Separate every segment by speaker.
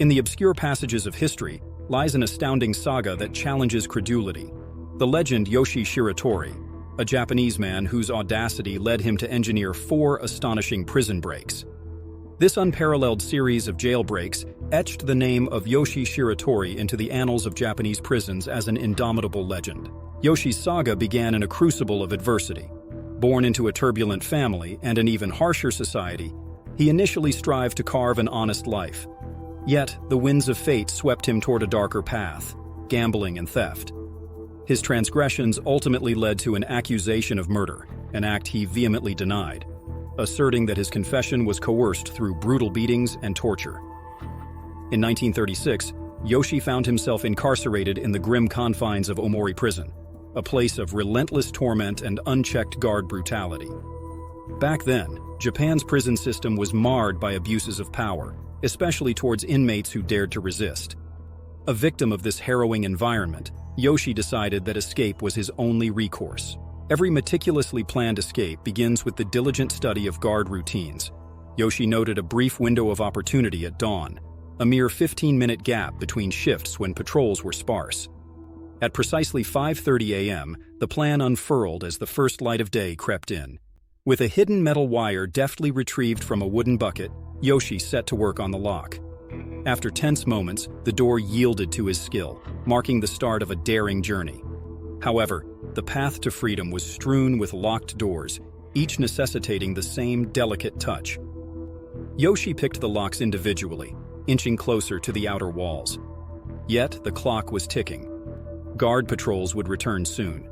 Speaker 1: In the obscure passages of history lies an astounding saga that challenges credulity. The legend Yoshi Shiratori, a Japanese man whose audacity led him to engineer 4 astonishing prison breaks. This unparalleled series of jailbreaks etched the name of Yoshi Shiratori into the annals of Japanese prisons as an indomitable legend. Yoshi's saga began in a crucible of adversity. Born into a turbulent family and an even harsher society, he initially strived to carve an honest life. Yet, the winds of fate swept him toward a darker path, gambling and theft. His transgressions ultimately led to an accusation of murder, an act he vehemently denied, asserting that his confession was coerced through brutal beatings and torture. In 1936, Yoshi found himself incarcerated in the grim confines of Omori Prison, a place of relentless torment and unchecked guard brutality. Back then, Japan's prison system was marred by abuses of power, especially towards inmates who dared to resist. A victim of this harrowing environment, Yoshi decided that escape was his only recourse. Every meticulously planned escape begins with the diligent study of guard routines. Yoshi noted a brief window of opportunity at dawn, a mere 15-minute gap between shifts when patrols were sparse. At precisely 5:30 a.m., the plan unfurled as the first light of day crept in. With a hidden metal wire deftly retrieved from a wooden bucket, Yoshi set to work on the lock. After tense moments, the door yielded to his skill, marking the start of a daring journey. However, the path to freedom was strewn with locked doors, each necessitating the same delicate touch. Yoshi picked the locks individually, inching closer to the outer walls. Yet the clock was ticking. Guard patrols would return soon.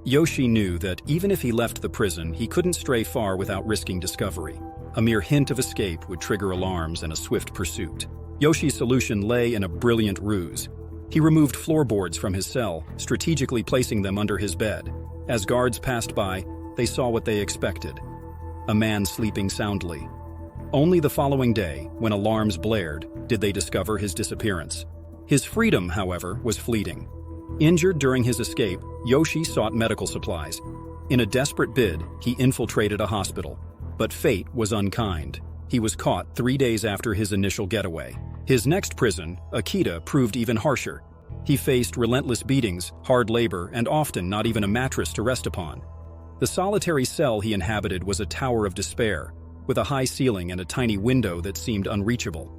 Speaker 1: Yoshi knew that even if he left the prison, he couldn't stray far without risking discovery. A mere hint of escape would trigger alarms and a swift pursuit. Yoshi's solution lay in a brilliant ruse. He removed floorboards from his cell, strategically placing them under his bed. As guards passed by, they saw what they expected: a man sleeping soundly. Only the following day, when alarms blared, did they discover his disappearance. His freedom, however, was fleeting. Injured during his escape, Yoshi sought medical supplies. In a desperate bid, he infiltrated a hospital. But fate was unkind. He was caught 3 days after his initial getaway. His next prison, Akita, proved even harsher. He faced relentless beatings, hard labor, and often not even a mattress to rest upon. The solitary cell he inhabited was a tower of despair, with a high ceiling and a tiny window that seemed unreachable.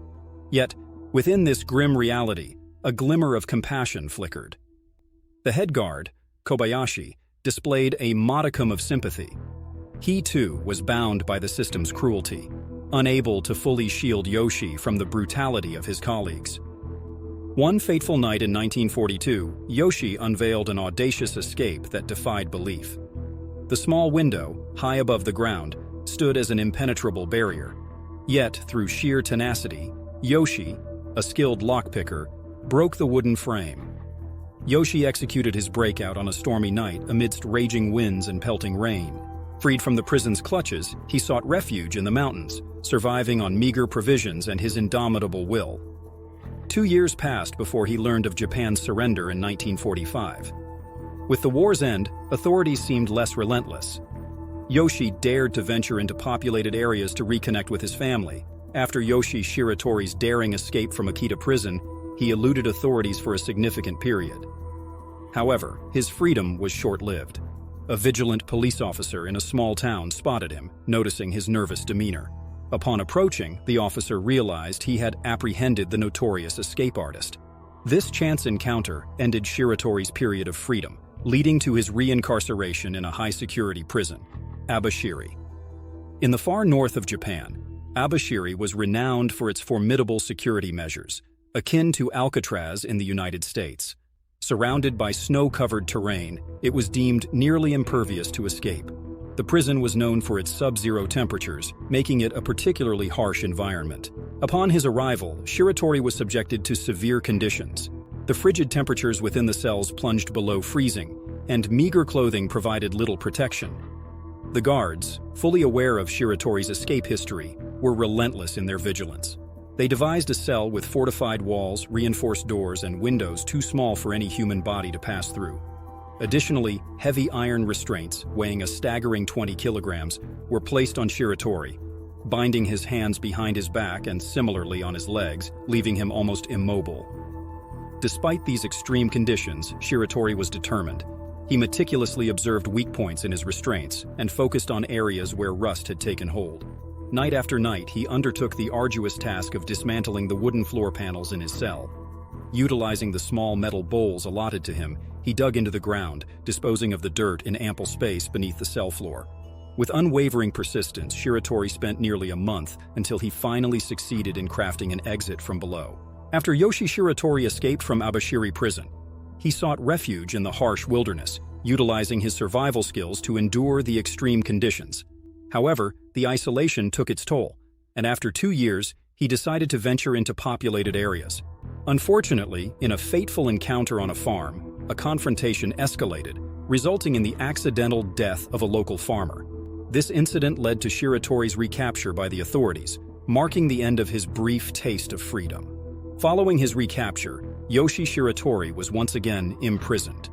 Speaker 1: Yet, within this grim reality, a glimmer of compassion flickered. The head guard, Kobayashi, displayed a modicum of sympathy. He, too, was bound by the system's cruelty, unable to fully shield Yoshi from the brutality of his colleagues. One fateful night in 1942, Yoshi unveiled an audacious escape that defied belief. The small window, high above the ground, stood as an impenetrable barrier. Yet, through sheer tenacity, Yoshi, a skilled lockpicker, broke the wooden frame. Yoshi executed his breakout on a stormy night amidst raging winds and pelting rain. Freed from the prison's clutches, he sought refuge in the mountains, surviving on meager provisions and his indomitable will. 2 years passed before he learned of Japan's surrender in 1945. With the war's end, authorities seemed less relentless. Yoshi dared to venture into populated areas to reconnect with his family. After Yoshi Shiratori's daring escape from Akita prison, he eluded authorities for a significant period. However, his freedom was short-lived. A vigilant police officer in a small town spotted him, noticing his nervous demeanor. Upon approaching, the officer realized he had apprehended the notorious escape artist. This chance encounter ended Shiratori's period of freedom, leading to his reincarceration in a high-security prison, Abashiri. In the far north of Japan, Abashiri was renowned for its formidable security measures, akin to Alcatraz in the United States. Surrounded by snow-covered terrain, it was deemed nearly impervious to escape. The prison was known for its sub-zero temperatures, making it a particularly harsh environment. Upon his arrival, Shiratori was subjected to severe conditions. The frigid temperatures within the cells plunged below freezing, and meager clothing provided little protection. The guards, fully aware of Shiratori's escape history, were relentless in their vigilance. They devised a cell with fortified walls, reinforced doors, and windows too small for any human body to pass through. Additionally, heavy iron restraints, weighing a staggering 20 kilograms, were placed on Shiratori, binding his hands behind his back and similarly on his legs, leaving him almost immobile. Despite these extreme conditions, Shiratori was determined. He meticulously observed weak points in his restraints and focused on areas where rust had taken hold. Night after night, he undertook the arduous task of dismantling the wooden floor panels in his cell. Utilizing the small metal bowls allotted to him, he dug into the ground, disposing of the dirt in ample space beneath the cell floor. With unwavering persistence, Shiratori spent nearly a month until he finally succeeded in crafting an exit from below. After Yoshi Shiratori escaped from Abashiri prison, he sought refuge in the harsh wilderness, utilizing his survival skills to endure the extreme conditions. However, the isolation took its toll, and after 2 years, he decided to venture into populated areas. Unfortunately, in a fateful encounter on a farm, a confrontation escalated, resulting in the accidental death of a local farmer. This incident led to Shiratori's recapture by the authorities, marking the end of his brief taste of freedom. Following his recapture, Yoshi Shiratori was once again imprisoned.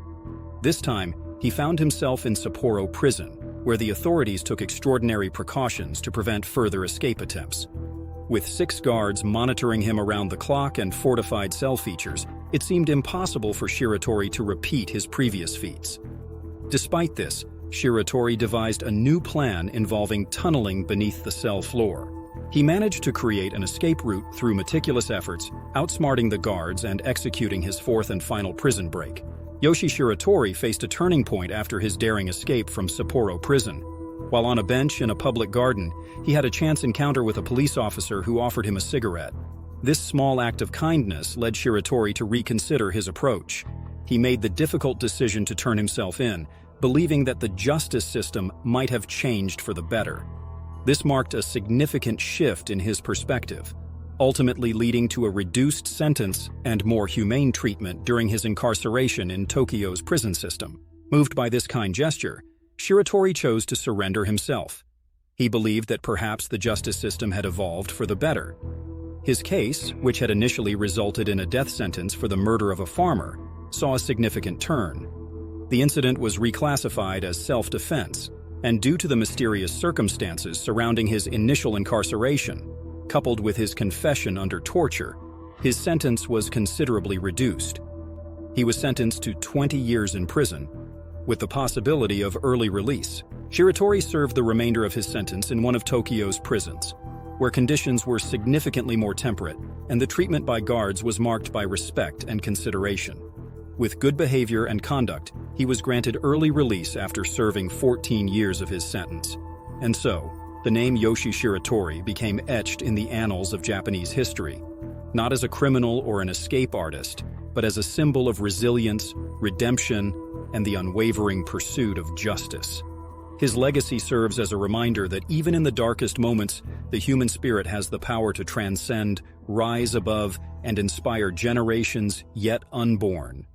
Speaker 1: This time, he found himself in Sapporo prison, where the authorities took extraordinary precautions to prevent further escape attempts. With 6 guards monitoring him around the clock and fortified cell features, it seemed impossible for Shiratori to repeat his previous feats. Despite this, Shiratori devised a new plan involving tunneling beneath the cell floor. He managed to create an escape route through meticulous efforts, outsmarting the guards and executing his 4th and final prison break. Yoshi Shiratori faced a turning point after his daring escape from Sapporo prison. While on a bench in a public garden, he had a chance encounter with a police officer who offered him a cigarette. This small act of kindness led Shiratori to reconsider his approach. He made the difficult decision to turn himself in, believing that the justice system might have changed for the better. This marked a significant shift in his perspective, ultimately leading to a reduced sentence and more humane treatment during his incarceration in Tokyo's prison system. Moved by this kind gesture, Shiratori chose to surrender himself. He believed that perhaps the justice system had evolved for the better. His case, which had initially resulted in a death sentence for the murder of a farmer, saw a significant turn. The incident was reclassified as self-defense, and due to the mysterious circumstances surrounding his initial incarceration, coupled with his confession under torture, his sentence was considerably reduced. He was sentenced to 20 years in prison, with the possibility of early release. Shiratori served the remainder of his sentence in one of Tokyo's prisons, where conditions were significantly more temperate, and the treatment by guards was marked by respect and consideration. With good behavior and conduct, he was granted early release after serving 14 years of his sentence. And so, the name Yoshi Shiratori became etched in the annals of Japanese history, not as a criminal or an escape artist, but as a symbol of resilience, redemption, and the unwavering pursuit of justice. His legacy serves as a reminder that even in the darkest moments, the human spirit has the power to transcend, rise above, and inspire generations yet unborn.